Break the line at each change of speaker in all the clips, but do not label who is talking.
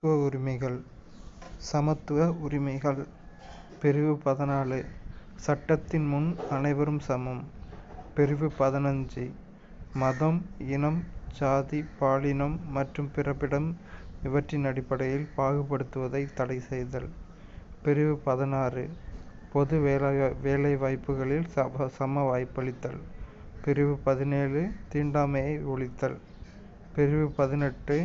உரிமைகள். சமத்துவ உரிமைகள். பிரிவு 14 சட்டத்தின் முன் அனைவரும் சமம். பிரிவு 15 மதம், இனம், சாதி, பாலினம் மற்றும் பிறப்பிடம் இவற்றின் அடிப்படையில் பாகுபடுத்துவதை தடை செய்தல். பிரிவு 16 பொது வேலைவாய்ப்புகளில் சம வாய்ப்பளித்தல். பிரிவு 17 தீண்டாமையை ஒழித்தல். பிரிவு 18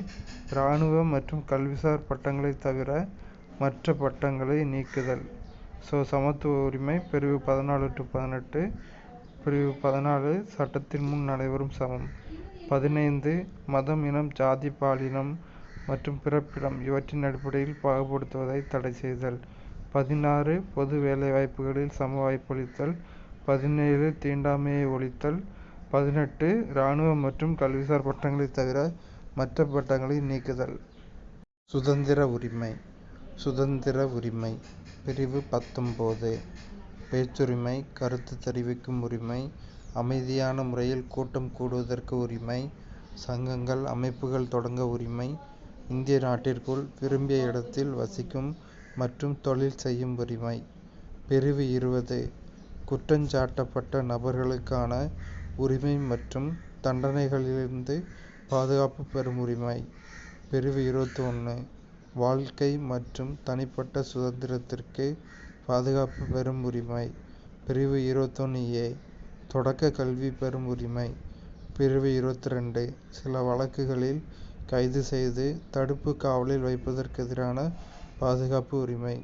இராணுவ மற்றும் கல்விசார் பட்டங்களை தவிர மற்ற பட்டங்களை நீக்குதல். சமத்துவ உரிமை. பிரிவு 14 to 18. பிரிவு 14 சட்டத்தின் முன் அனைவரும் சமம். 15 மதம், இனம், ஜாதி, பாலினம் மற்றும் பிறப்பிடம் இவற்றின் அடிப்படையில் பாகுபடுத்துவதை தடை செய்தல். 16 பொது வேலைவாய்ப்புகளில் சம வாய்ப்பளித்தல். 17 தீண்டாமையை ஒழித்தல். 18 இராணுவ மற்றும் கல்விசார் பட்டங்களை தவிர மற்ற பட்டங்களை நீக்குதல். சுதந்திர உரிமை. சுதந்திர உரிமை. பிரிவு 19 பேச்சுரிமை, கருத்து தெரிவிக்கும் உரிமை, அமைதியான முறையில் கூட்டம் கூடுவதற்கு உரிமை, சங்கங்கள், அமைப்புகள் தொடங்க உரிமை, இந்திய நாட்டிற்குள் விரும்பிய இடத்தில் வசிக்கும் மற்றும் தொழில் செய்யும் உரிமை. பிரிவு 20 குற்றஞ்சாட்டப்பட்ட நபர்களுக்கான உரிமை மற்றும் தண்டனைகளிலிருந்து பாதுகாப்பு பெறும் உரிமை. பிரிவு 21 வாழ்க்கை மற்றும் தனிப்பட்ட சுதந்திரத்திற்கு பாதுகாப்பு பெறும் உரிமை. பிரிவு 21A தொடக்க கல்வி பெறும் உரிமை. பிரிவு 22 சில வழக்குகளில் கைது செய்து தடுப்பு காவலில் வைப்பதற்கு எதிரான பாதுகாப்பு உரிமை.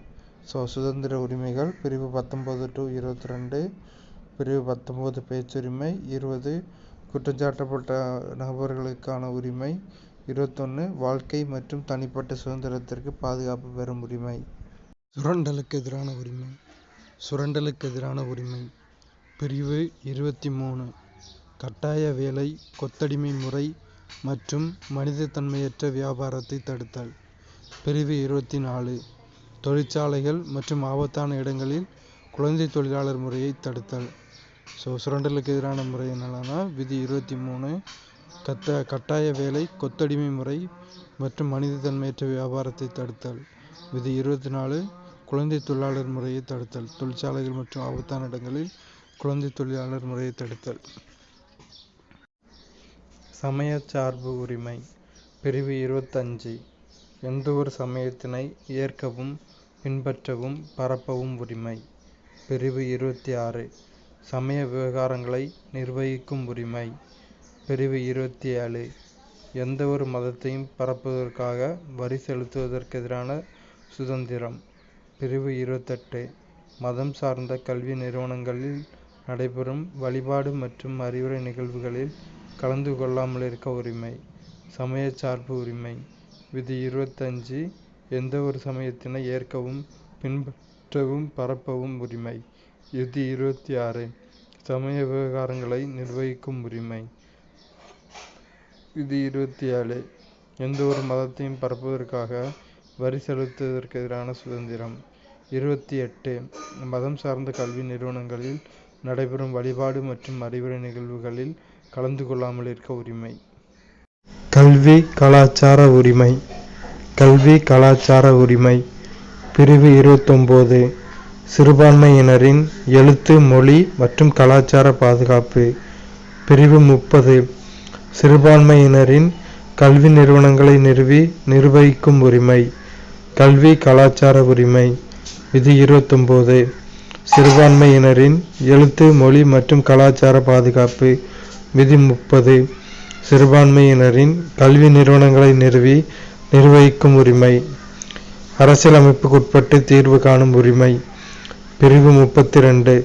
சுதந்திர உரிமைகள். பிரிவு 19 to 22. பிரிவு 19 பேச்சுரிமை. 20 குற்றஞ்சாட்டப்பட்ட நபர்களுக்கான உரிமை. 21 வாழ்க்கை மற்றும் தனிப்பட்ட சுதந்திரத்திற்கு பாதுகாப்பு பெறும் உரிமை. சுரண்டலுக்கு எதிரான உரிமை. சுரண்டலுக்கு எதிரான உரிமை. பிரிவு 23 கட்டாய வேலை, கொத்தடிமை முறை மற்றும் மனிதத்தன்மையற்ற வியாபாரத்தை தடுத்தல். பிரிவு 24 தொழிற்சாலைகள் மற்றும் ஆபத்தான இடங்களில் குழந்தை தொழிலாளர் முறையை தடுத்தல். சுரண்டலுக்கு எதிரான முறை என்னன்னா விதி 23 கட்டாய வேலை, கொத்தடிமை முறை மற்றும் மனிதத்தன்மையற்ற வியாபாரத்தை தடுத்தல். விதி 24 குழந்தை தொழிலாளர் முறையை தடுத்தல். தொழிற்சாலைகள் மற்றும் ஆபத்தான இடங்களில் குழந்தை தொழிலாளர் முறையை தடுத்தல். சமயச்சார்பு உரிமை. பிரிவு 25 எந்த ஒரு சமயத்தினை ஏற்கவும் பின்பற்றவும் பரப்பவும் உரிமை. பிரிவு 26 சமய விவகாரங்களை நிர்வகிக்கும் உரிமை. பிரிவு 27 எந்த ஒரு மதத்தையும் பரப்புவதற்காக வரி செலுத்துவதற்கு எதிரான சுதந்திரம். பிரிவு 28 மதம் சார்ந்த கல்வி நிறுவனங்களில் நடைபெறும் வழிபாடு மற்றும் அறிவுரை நிகழ்வுகளில் கலந்து கொள்ளாமல் இருக்க உரிமை. சமயச்சார்பு உரிமை. விதி 25 எந்த ஒரு சமயத்தினை ஏற்கவும் பின்பற்றவும் பரப்பவும் உரிமை. விதி 26 சமய விவகாரங்களை நிர்வகிக்கும் உரிமை. விதி 27 எந்த ஒரு மதத்தையும் பரப்புவதற்காக வரி செலுத்துவதற்கு எதிரான சுதந்திரம். 28 மதம் சார்ந்த கல்வி நிறுவனங்களில் நடைபெறும் வழிபாடு மற்றும் அறிவுரை நிகழ்வுகளில் கலந்து கொள்ளாமல் இருக்க உரிமை. கல்வி கலாச்சார உரிமை. கல்வி கலாச்சார உரிமை. பிரிவு 29 சிறுபான்மையினரின் எழுத்து, மொழி மற்றும் கலாச்சார பாதுகாப்பு. பிரிவு 30 சிறுபான்மையினரின் கல்வி நிறுவனங்களை நிர்வகிக்கும் உரிமை. கல்வி கலாச்சார உரிமை. விதி 29 சிறுபான்மையினரின் எழுத்து, மொழி மற்றும் கலாச்சார பாதுகாப்பு. விதி 30 சிறுபான்மையினரின் கல்வி நிறுவனங்களை நிர்வகிக்கும் உரிமை. அரசியலமைப்புக்குட்பட்டு தீர்வு காணும் உரிமை. பிரிவு 32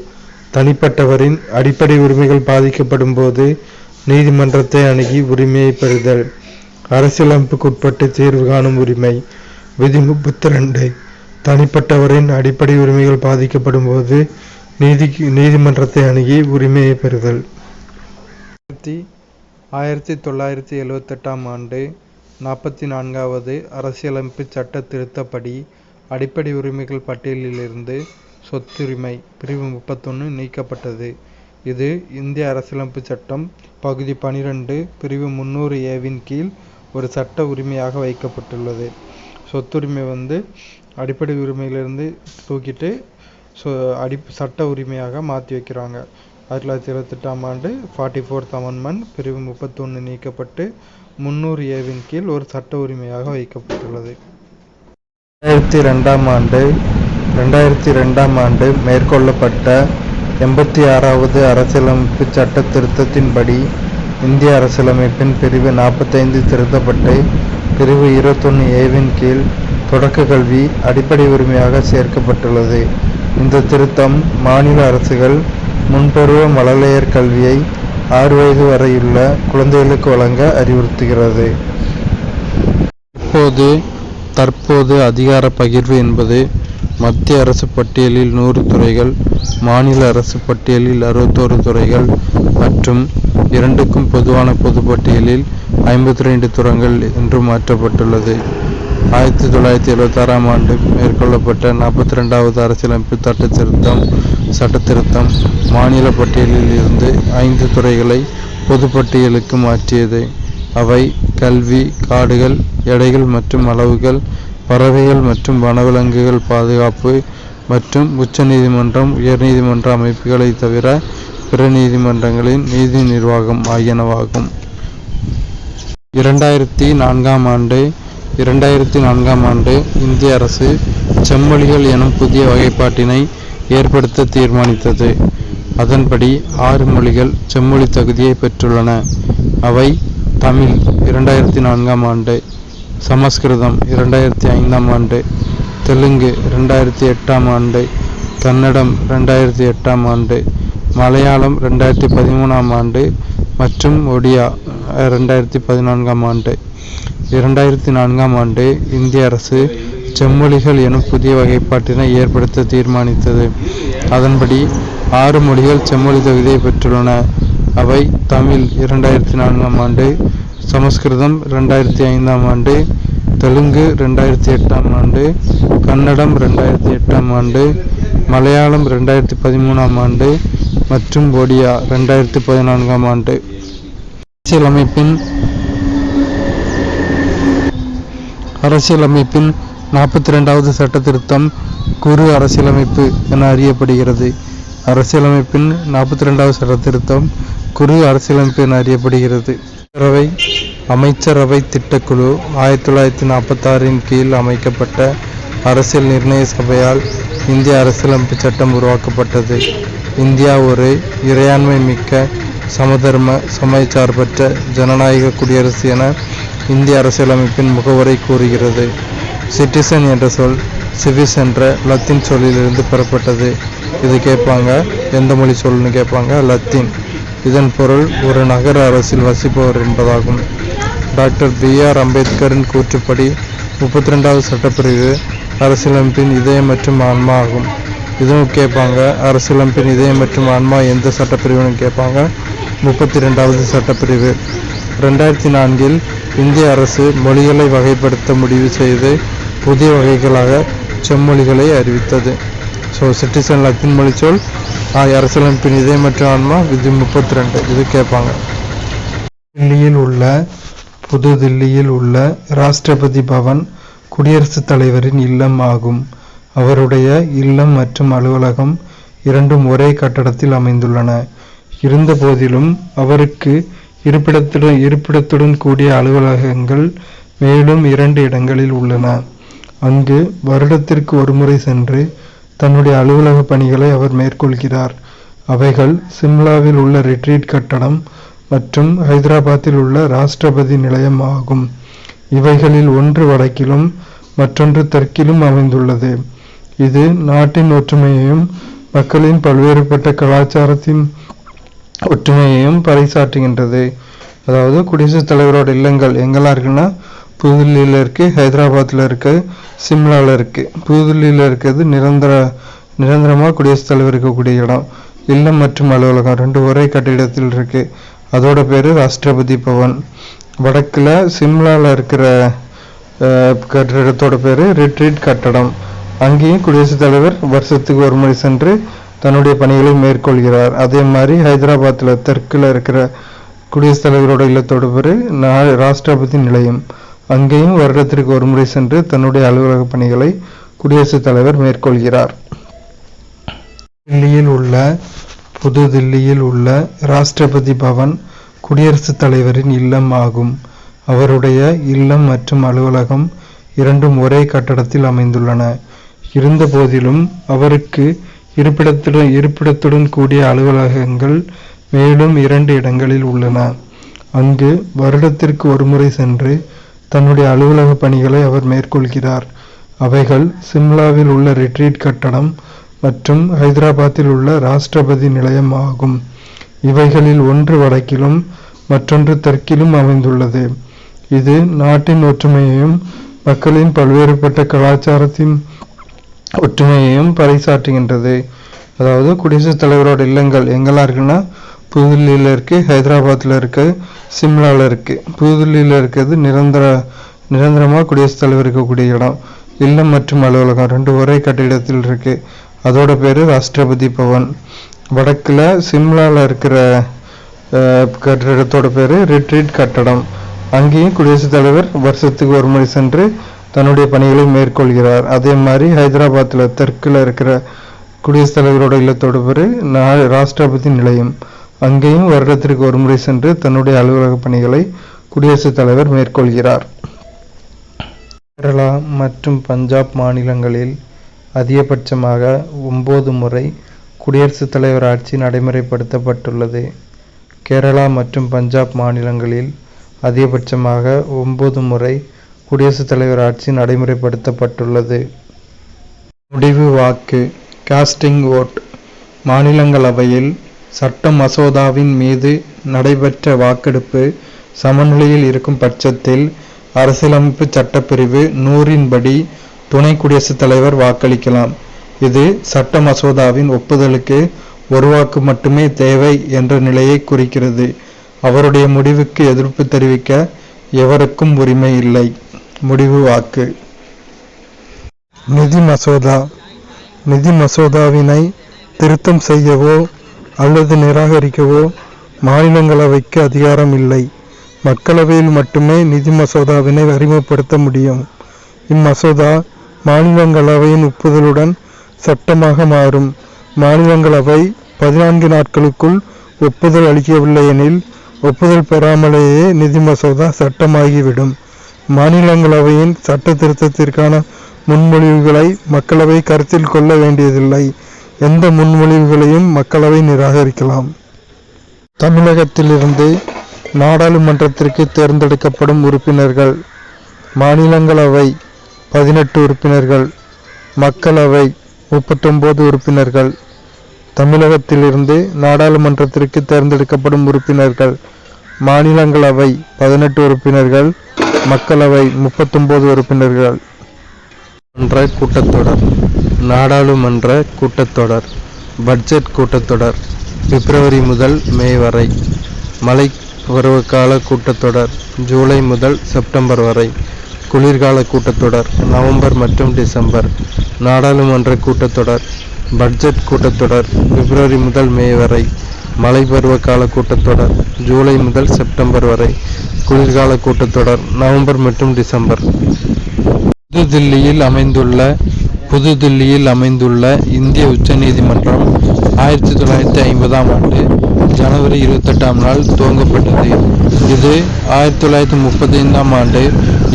தனிப்பட்டவரின் அடிப்படை உரிமைகள் பாதிக்கப்படும் போது நீதிமன்றத்தை அணுகி உரிமையை பெறுதல். அரசியலமைப்புக்குட்பட்டு தீர்வு காணும் உரிமை. விதி 32 தனிப்பட்டவரின் அடிப்படை உரிமைகள் பாதிக்கப்படும் போது நீதிமன்றத்தை அணுகி உரிமையை பெறுதல். 1978 ஆண்டு 44வது அரசியலமைப்பு சட்ட திருத்தப்படி அடிப்படை உரிமைகள் பட்டியலிலிருந்து சொத்துரிமை பிரிவு 31 நீக்கப்பட்டது. இது இந்திய அரசியலமைப்பு சட்டம் பகுதி 12 பிரிவு 300A வின் கீழ் ஒரு சட்ட உரிமையாக வைக்கப்பட்டுள்ளது. சொத்துரிமை வந்து அடிப்படை உரிமையிலிருந்து தூக்கிட்டு சட்ட உரிமையாக மாற்றி வைக்கிறாங்க. 1928ஆம் ஆண்டு 44th அமெண்ட்மெண்ட் பிரிவு 31 நீக்கப்பட்டு 300A கீழ் ஒரு சட்ட உரிமையாக வைக்கப்பட்டுள்ளது. 2002ஆம் ஆண்டு மேற்கொள்ளப்பட்ட 86வது அரசியலமைப்பு சட்ட திருத்தத்தின்படி இந்திய அரசியலமைப்பின் பிரிவு 45 திருத்தப்பட்டு பிரிவு 21A கீழ் தொடக்க கல்வி அடிப்படை உரிமையாக சேர்க்கப்பட்டுள்ளது. இந்த திருத்தம் மாநில அரசுகள் முன்பருவ மழலையர் கல்வியை 6 வயது வரையுள்ள குழந்தைகளுக்கு வழங்க அறிவுறுத்துகிறது. தற்போது அதிகார பகிர்வு என்பது மத்திய அரசு பட்டியலில் 100 துறைகள், மாநில அரசு பட்டியலில் 61 துறைகள் மற்றும் இரண்டுக்கும் பொதுவான பொதுப்பட்டியலில் 52 துறைகள் என்று மாற்றப்பட்டுள்ளது. 1976ஆம் ஆண்டு மேற்கொள்ளப்பட்ட 42வது அரசியலமைப்பு சட்ட திருத்தம் மாநில பட்டியலில் இருந்து 5 துறைகளை பொதுப்பட்டியலுக்கு மாற்றியது. அவை கல்வி, காடுகள், எடைகள் மற்றும் அளவுகள், பறவைகள் மற்றும் வனவிலங்குகள் பாதுகாப்பு மற்றும் உச்சநீதிமன்றம், உயர்நீதிமன்ற அமைப்புகளை தவிர பிற நீதிமன்றங்களின் நீதி நிர்வாகம் ஆகியனவாகும். 2004ஆம் ஆண்டு இந்திய அரசு செம்மொழிகள் எனும் புதிய வகைப்பாட்டினை ஏற்படுத்த தீர்மானித்தது. அதன்படி 6 மொழிகள் செம்மொழி தகுதியை பெற்றுள்ளன. அவை தமிழ் 2004ஆம் ஆண்டு, சமஸ்கிருதம் 2005ஆம் ஆண்டு, தெலுங்கு 2008ஆம் ஆண்டு, கன்னடம் 2008ஆம் ஆண்டு, மலையாளம் 2013ஆம் ஆண்டு மற்றும் ஒடியா 2014ஆம் ஆண்டு. 2004ஆம் ஆண்டு இந்திய அரசு செம்மொழிகள் எனும் புதிய வகைப்பாட்டினை ஏற்படுத்த தீர்மானித்தது. அதன்படி 6 மொழிகள் செம்மொழி தகுதியை பெற்றுள்ளன. அவை தமிழ் 2004ஆம் ஆண்டு, சமஸ்கிருதம் 2005ஆம் ஆண்டு, தெலுங்கு 2008ஆம் ஆண்டு, கன்னடம் 2008ஆம் ஆண்டு, மலையாளம் 2013ஆம் ஆண்டு மற்றும் ஒடியா 2014ஆம் ஆண்டு. அரசியலமைப்பின் 42வது சட்ட திருத்தம் குறு அரசியலமைப்பு என அறியப்படுகிறது. அரசியலமைப்பின் 42வது சட்ட திருத்தம் குறு அரசியலமைப்பு என அறியப்படுகிறது. அமைச்சரவை திட்டக்குழு 1946 கீழ் அமைக்கப்பட்ட அரசியல் நிர்ணய சபையால் இந்திய அரசியலமைப்பு சட்டம் உருவாக்கப்பட்டது. இந்தியா ஒரு இறையாண்மை மிக்க சமதர்ம சமயச்சார்பற்ற ஜனநாயக குடியரசு என இந்திய அரசியலமைப்பின் முகவுரை கூறுகிறது. சிட்டிசன் என்ற சொல் சிவிஸ் என்ற லத்தீன் சொல்லிலிருந்து பெறப்பட்டது. இது கேட்பாங்க, எந்த மொழி சொல்லுன்னு கேட்பாங்க, லத்தீன். இதன் பொருள் ஒரு நகர அரசில் வசிப்பவர் என்பதாகும். Doctor B.R. அம்பேத்கரின் கூற்றுப்படி 32வது சட்டப்பிரிவு அரசியலமைப்பின் இதயம் மற்றும் ஆன்மா ஆகும். இதுவும் கேட்பாங்க, அரசியலமைப்பின் இதயம் மற்றும் ஆன்மா எந்த சட்டப்பிரிவுன்னு கேட்பாங்க, 32வது சட்டப்பிரிவு. 2004இல் இந்திய அரசு மொழிகளை வகைப்படுத்த முடிவு செய்து புதிய வகைகளாக செம்மொழிகளை அறிவித்தது. சிட்டிசன் லத்தீன் மொழி சொல், அரசியலமைப்பின் இதயம் மற்றும் ஆன்மா விதி 32. இது கேட்பாங்க. புதுதில்லியில் உள்ள ராஷ்டிரபதி பவன் குடியரசுத் தலைவரின் இல்லம் ஆகும். அவருடைய இல்லம் மற்றும் அலுவலகம் இரண்டும் ஒரே கட்டடத்தில் அமைந்துள்ளன. இருந்த போதிலும் அவருக்கு இருப்பிடத்துடன் கூடிய அலுவலகங்கள் மேலும் 2 இடங்களில் உள்ளன. அங்கு வருடத்திற்கு ஒருமுறை சென்று தன்னுடைய அலுவலக பணிகளை அவர் மேற்கொள்கிறார். அவைகள் சிம்லாவில் உள்ள ரிட்ரீட் கட்டடம் மற்றும் ஹைதராபாத்தில் உள்ள ராஷ்டிரபதி நிலையம் ஆகும். இவைகளில் ஒன்று வடக்கிலும் மற்றொன்று தெற்கிலும் அமைந்துள்ளது. இது நாட்டின் ஒற்றுமையையும் மக்களின் பல்வேறுபட்ட கலாச்சாரத்தின் ஒற்றுமையையும் பறைசாற்றுகின்றது. அதாவது குடியரசுத் தலைவரோட இல்லங்கள் எங்கெல்லாம் இருக்குன்னா, புதுதில்லியில் இருக்கு, ஹைதராபாத்தில் இருக்கு, சிம்லாவில் இருக்கு. புதுதில்லியில் இருக்கிறது நிரந்தரமாக குடியரசுத் தலைவர் இருக்கக்கூடிய இடம். இல்லம் மற்றும் அலுவலகம் 2 ஒரே கட்டிடத்தில் இருக்கு. அதோட பேரு ராஷ்டிரபதி பவன். வடக்கில் சிம்லாவில் இருக்கிற கட்டிடத்தோட பேரு ரிட்ரீட் கட்டடம். அங்கேயும் குடியரசுத் தலைவர் வருஷத்துக்கு ஒரு முறை சென்று தன்னுடைய பணிகளை மேற்கொள்கிறார். அதே மாதிரி ஹைதராபாத்தில் தெற்கில் இருக்கிற குடியரசுத் தலைவரோட இல்லத்தோட பேரு ராஷ்டிரபதி நிலையம். அங்கேயும் வருடத்திற்கு ஒருமுறை சென்று தன்னுடைய அலுவலக பணிகளை குடியரசுத் தலைவர் மேற்கொள்கிறார். புது தில்லியில் உள்ள ராஷ்டிரபதி பவன் குடியரசுத் தலைவரின் இல்லம் ஆகும். அவருடைய இல்லம் மற்றும் அலுவலகம் இரண்டும் ஒரே கட்டடத்தில் அமைந்துள்ளன. இருந்த போதிலும் அவருக்கு இருப்பிடத்துடன் கூடிய அலுவலகங்கள் மேலும் 2 இடங்களில் உள்ளன. அங்கு வருடத்திற்கு ஒருமுறை சென்று தன்னுடைய அலுவலக பணிகளை அவர் மேற்கொள்கிறார். அவைகள் சிம்லாவில் உள்ள ரிட்ரீட் கட்டடம் மற்றும் ஹைதராபாத்தில் உள்ள ராஷ்டிரபதி நிலையம் ஆகும். இவைகளில் ஒன்று வடக்கிலும் மற்றொன்று தெற்கிலும் அமைந்துள்ளது. இது நாட்டின் ஒற்றுமையையும் மக்களின் பல்வேறுபட்ட கலாச்சாரத்தின் ஒற்றுமையையும் பறைசாற்றுகின்றது. அதாவது குடியரசுத் தலைவரோட இல்லங்கள் எங்கெல்லாம் இருக்குன்னா புதுதில்லியில் இருக்கு, ஹைதராபாத்தில் இருக்கு, சிம்லாவில் இருக்கு. புதுதில்லியில் இருக்கிறது நிரந்தரமாக குடியரசுத் தலைவர் இருக்கக்கூடிய இடம். இல்லம் மற்றும் அலுவலகம் 2 ஒரே கட்டிடத்தில் இருக்கு. அதோட பேரு ராஷ்டிரபதி பவன். வடக்குல சிம்லாவில் இருக்கிற கட்டிடத்தோட பேரு ரிட்ரீட் கட்டடம். அங்கேயும் குடியரசுத் தலைவர் வருஷத்துக்கு ஒரு முறை சென்று தன்னுடைய பணிகளை மேற்கொள்கிறார். அதே மாதிரி ஹைதராபாத்தில் தெற்குல இருக்கிற குடியரசுத் தலைவரோட இல்லத்தோட பேரு ராஷ்டிரபதி நிலையம். அங்கேயும் வருடத்திற்கு ஒரு முறை சென்று தன்னுடைய அலுவலக பணிகளை குடியரசுத் தலைவர் மேற்கொள்கிறார். கேரளா மற்றும் பஞ்சாப் மாநிலங்களில் அதிகபட்சமாக 9 முறை குடியரசுத் தலைவர் ஆட்சி நடைமுறைப்படுத்தப்பட்டுள்ளது. கேரளா மற்றும் பஞ்சாப் மாநிலங்களில் அதிகபட்சமாக 9 முறை குடியரசுத் தலைவர் ஆட்சி நடைமுறைப்படுத்தப்பட்டுள்ளது. முடிவு வாக்கு காஸ்டிங் ஓட். மாநிலங்களவையில் சட்ட மசோதாவின் மீது நடைபெற்ற வாக்கெடுப்பு சமநிலையில் இருக்கும் பட்சத்தில் அரசியலமைப்பு சட்டப்பிரிவு 100 படி துணை குடியரசுத் தலைவர் வாக்களிக்கலாம். இது சட்ட மசோதாவின் ஒப்புதலுக்கு 1 வாக்கு மட்டுமே தேவை என்ற நிலையை குறிக்கிறது. அவருடைய முடிவுக்கு எதிர்ப்பு தெரிவிக்க எவருக்கும் உரிமை இல்லை. முடிவு வாக்கு. நிதி மசோதா. நிதி மசோதாவினை திருத்தம் செய்யவோ அல்லது நிராகரிக்கவோ மாநிலங்களவைக்கு அதிகாரம் இல்லை. மக்களவையில் மட்டுமே நிதி மசோதாவினை அறிமுகப்படுத்த முடியும். இம்மசோதா மாநிலங்களவையின் ஒப்புதலுடன் சட்டமாக மாறும். மாநிலங்களவை 14 நாட்களுக்குள் ஒப்புதல் அளிக்கவில்லை எனில் ஒப்புதல் பெறாமலேயே நிதி மசோதா சட்டமாகிவிடும். மாநிலங்களவையின் சட்ட திருத்தத்திற்கான முன்மொழிவுகளை மக்களவை கருத்தில் கொள்ள வேண்டியதில்லை. எந்த முன்மொழிவுகளையும் மக்களவை நிராகரிக்கலாம். தமிழகத்திலிருந்து நாடாளுமன்றத்திற்கு தேர்ந்தெடுக்கப்படும் உறுப்பினர்கள். மாநிலங்களவை 18 உறுப்பினர்கள், மக்களவை 39 உறுப்பினர்கள். தமிழகத்திலிருந்து நாடாளுமன்றத்திற்கு தேர்ந்தெடுக்கப்படும் உறுப்பினர்கள். மாநிலங்களவை 18 உறுப்பினர்கள், மக்களவை 39 உறுப்பினர்கள். கூட்டத்தொடர். நாடாளுமன்ற கூட்டத்தொடர். பட்ஜெட் கூட்டத்தொடர் பிப்ரவரி முதல் மே வரை. மழை பருவகால கூட்டத்தொடர் ஜூலை முதல் செப்டம்பர் வரை. குளிர்கால கூட்டத்தொடர் நவம்பர் மற்றும் டிசம்பர். நாடாளுமன்ற கூட்டத்தொடர். பட்ஜெட் கூட்டத்தொடர் பிப்ரவரி முதல் மே வரை. மழை பருவகால கூட்டத்தொடர் ஜூலை முதல் செப்டம்பர் வரை. குளிர்கால கூட்டத்தொடர் நவம்பர் மற்றும் டிசம்பர். புதுதில்லியில் அமைந்துள்ள இந்திய உச்சநீதிமன்றம் 1950ஆம் ஆண்டு ஜனவரி 28ஆம் நாள் துவங்கப்பட்டது. இது 1935ஆம் ஆண்டு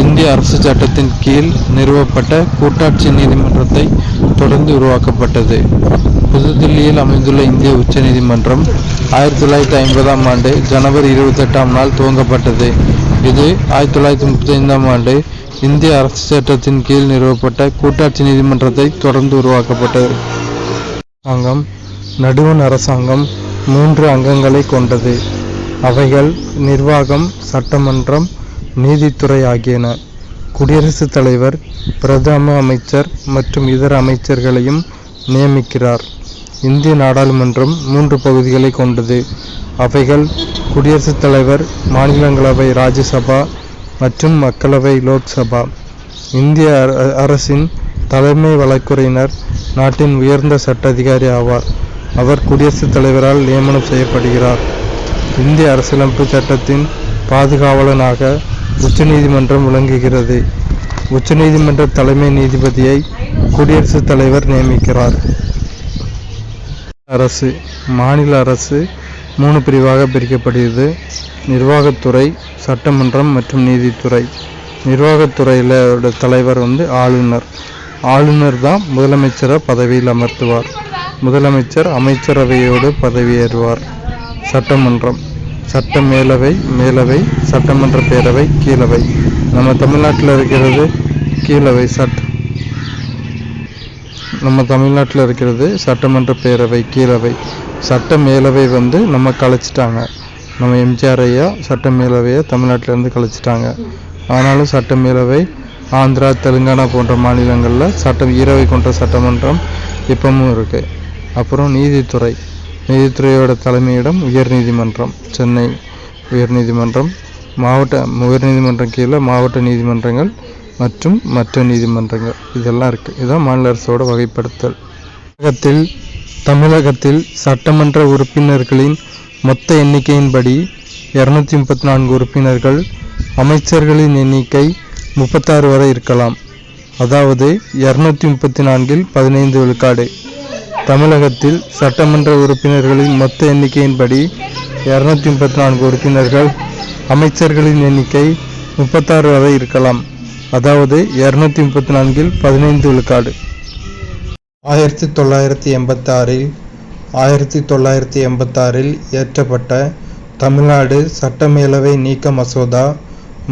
இந்திய அரசு சட்டத்தின் கீழ் நிறுவப்பட்ட கூட்டாட்சி நீதிமன்றத்தை தொடர்ந்து உருவாக்கப்பட்டது. புதுதில்லியில் அமைந்துள்ள இந்திய உச்சநீதிமன்றம் 1950ஆம் ஆண்டு ஜனவரி 28ஆம் நாள் துவங்கப்பட்டது. இது 1935ஆம் ஆண்டு இந்திய அரசு சட்டத்தின் கீழ் நிறுவப்பட்ட கூட்டாட்சி நீதிமன்றத்தை தொடர்ந்து உருவாக்கப்பட்டது. நடுவண் அரசாங்கம் 3 அங்கங்களை கொண்டது. அவைகள் நிர்வாகம், சட்டமன்றம், நீதித்துறை ஆகியன. குடியரசுத் தலைவர் பிரதம அமைச்சர் மற்றும் இதர அமைச்சர்களையும் நியமிக்கிறார். இந்திய நாடாளுமன்றம் 3 பகுதிகளை கொண்டது. அவைகள் குடியரசுத் தலைவர், மாநிலங்களவை ராஜ்யசபா மற்றும் மக்களவை லோக்சபா. இந்திய அரசின் தலைமை வழக்குரைஞர் நாட்டின் உயர்ந்த சட்ட அதிகாரி ஆவார். அவர் குடியரசுத் தலைவரால் நியமனம் செய்யப்படுகிறார். இந்திய அரசியலமைப்பு சட்டத்தின் பாதுகாவலனாக உச்சநீதிமன்றம் விளங்குகிறது. உச்சநீதிமன்ற தலைமை நீதிபதியை குடியரசுத் தலைவர் நியமிக்கிறார். அரசு. மாநில அரசு 3 பிரிவாக பிரிக்கப்படுகிறது. நிர்வாகத்துறை, சட்டமன்றம் மற்றும் நீதித்துறை. நிர்வாகத்துறையில் தலைவர் ஆளுநர். ஆளுநர் தான் முதலமைச்சரை பதவியில் அமர்த்துவார். முதலமைச்சர் அமைச்சரவையோடு பதவியேறுவார். சட்டமன்றம். சட்ட மேலவை, மேலவை, சட்டமன்ற பேரவை, கீழவை. நம்ம தமிழ்நாட்டில் இருக்கிறது கீழவை. நம்ம தமிழ்நாட்டில் இருக்கிறது சட்டமன்ற பேரவை, கீழவை. சட்ட மேலவை நம்ம கலைச்சிட்டாங்க. நம்ம எம்ஜிஆர் ஐயா சட்ட மேலவையை தமிழ்நாட்டிலேருந்து கலைச்சிட்டாங்க. ஆனாலும் சட்ட மேலவை ஆந்திரா, தெலுங்கானா போன்ற மாநிலங்களில் ஈரவை கொண்ட சட்டமன்றம் இப்பவும் இருக்குது. அப்புறம் நீதித்துறை. நீதித்துறையோட தலைமையிடம் உயர்நீதிமன்றம், சென்னை உயர்நீதிமன்றம். உயர்நீதிமன்றம் கீழே மாவட்ட நீதிமன்றங்கள் மற்றும் மற்ற நீதிமன்றங்கள் இதெல்லாம் இருக்குது. இதுதான் மாநில அரசோட வகைப்படுத்தல். தமிழகத்தில் சட்டமன்ற உறுப்பினர்களின் மொத்த எண்ணிக்கையின்படி 234 உறுப்பினர்கள். அமைச்சர்களின் எண்ணிக்கை 36 வரை இருக்கலாம். அதாவது 234 15 விழுக்காடு. தமிழகத்தில் சட்டமன்ற உறுப்பினர்களின் மொத்த எண்ணிக்கையின்படி 234 உறுப்பினர்கள். அமைச்சர்களின் எண்ணிக்கை 36 வரை இருக்கலாம். அதாவது 234 15 விழுக்காடு. 1986இல் இயற்றப்பட்ட தமிழ்நாடு சட்டமேலவை நீக்க மசோதா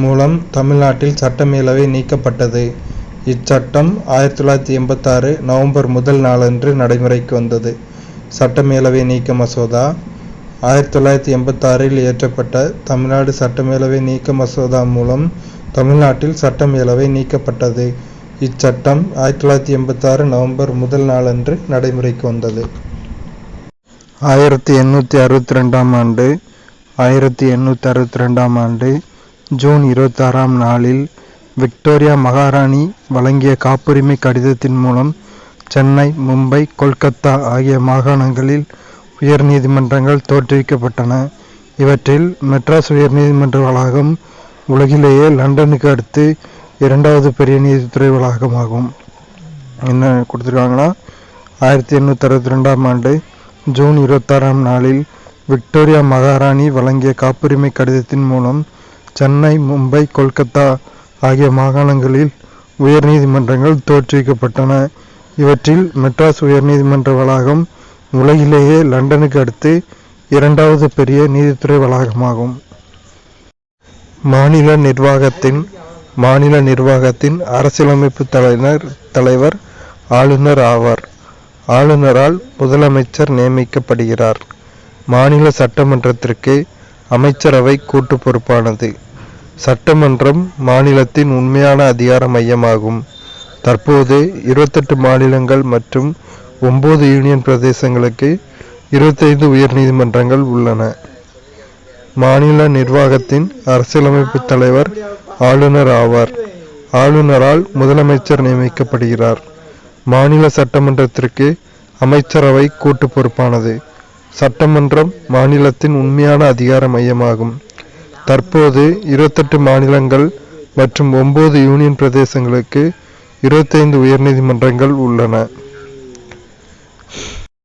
மூலம் தமிழ்நாட்டில் சட்டமேலவை நீக்கப்பட்டது. இச்சட்டம் 1986 நவம்பர் 1 நாளன்று நடைமுறைக்கு வந்தது. சட்டமேலவை நீக்க மசோதா. 1986இல் இயற்றப்பட்ட தமிழ்நாடு சட்டமேலவை நீக்க மசோதா மூலம் தமிழ்நாட்டில் சட்டமேலவை நீக்கப்பட்டது. இச்சட்டம் 1986 நவம்பர் 1 நாளன்று நடைமுறைக்கு வந்தது. 1862ஆம் ஆண்டு ஜூன் 26ஆம் நாளில் விக்டோரியா மகாராணி வழங்கிய காப்புரிமை கடிதத்தின் மூலம் சென்னை, மும்பை, கொல்கத்தா ஆகிய மாகாணங்களில் உயர்நீதிமன்றங்கள் தோற்றுவிக்கப்பட்டன. இவற்றில் மெட்ராஸ் உயர்நீதிமன்ற வளாகம் உலகிலேயே லண்டனுக்கு அடுத்து 2வது பெரிய நீதித்துறை வளாகமாகும். என்ன கொடுத்துருக்காங்கன்னா 1862ஆம் ஆண்டு ஜூன் 26ஆம் நாளில் விக்டோரியா மகாராணி வழங்கிய காப்புரிமை கடிதத்தின் மூலம் சென்னை, மும்பை, கொல்கத்தா ஆகிய மாகாணங்களில் உயர்நீதிமன்றங்கள் தோற்றுவிக்கப்பட்டன. இவற்றில் மெட்ராஸ் உயர்நீதிமன்ற வளாகம் உலகிலேயே லண்டனுக்கு அடுத்து 2வது பெரிய நீதித்துறை வளாகமாகும். மாநில நிர்வாகத்தின் அரசியலமைப்பு தலைவர் ஆளுநர் ஆவார். ஆளுநரால் முதலமைச்சர் நியமிக்கப்படுகிறார். மாநில சட்டமன்றத்திற்கு அமைச்சரவை கூட்டு பொறுப்பானது. சட்டமன்றம் மாநிலத்தின் உண்மையான அதிகார மையமாகும். தற்போது 28 மாநிலங்கள் மற்றும் 9 யூனியன் பிரதேசங்களுக்கு 25 உயர்நீதிமன்றங்கள் உள்ளன. மாநில நிர்வாகத்தின் அரசியலமைப்பு தலைவர் ஆளுநர் ஆவார். ஆளுநரால் முதலமைச்சர் நியமிக்கப்படுகிறார். மாநில சட்டமன்றத்திற்கு அமைச்சரவை கூட்டு பொறுப்பானது. சட்டமன்றம் மாநிலத்தின் உண்மையான அதிகார மையமாகும். தற்போது 28 மாநிலங்கள் மற்றும் 9 யூனியன் பிரதேசங்களுக்கு 25 உயர்நீதிமன்றங்கள் உள்ளன.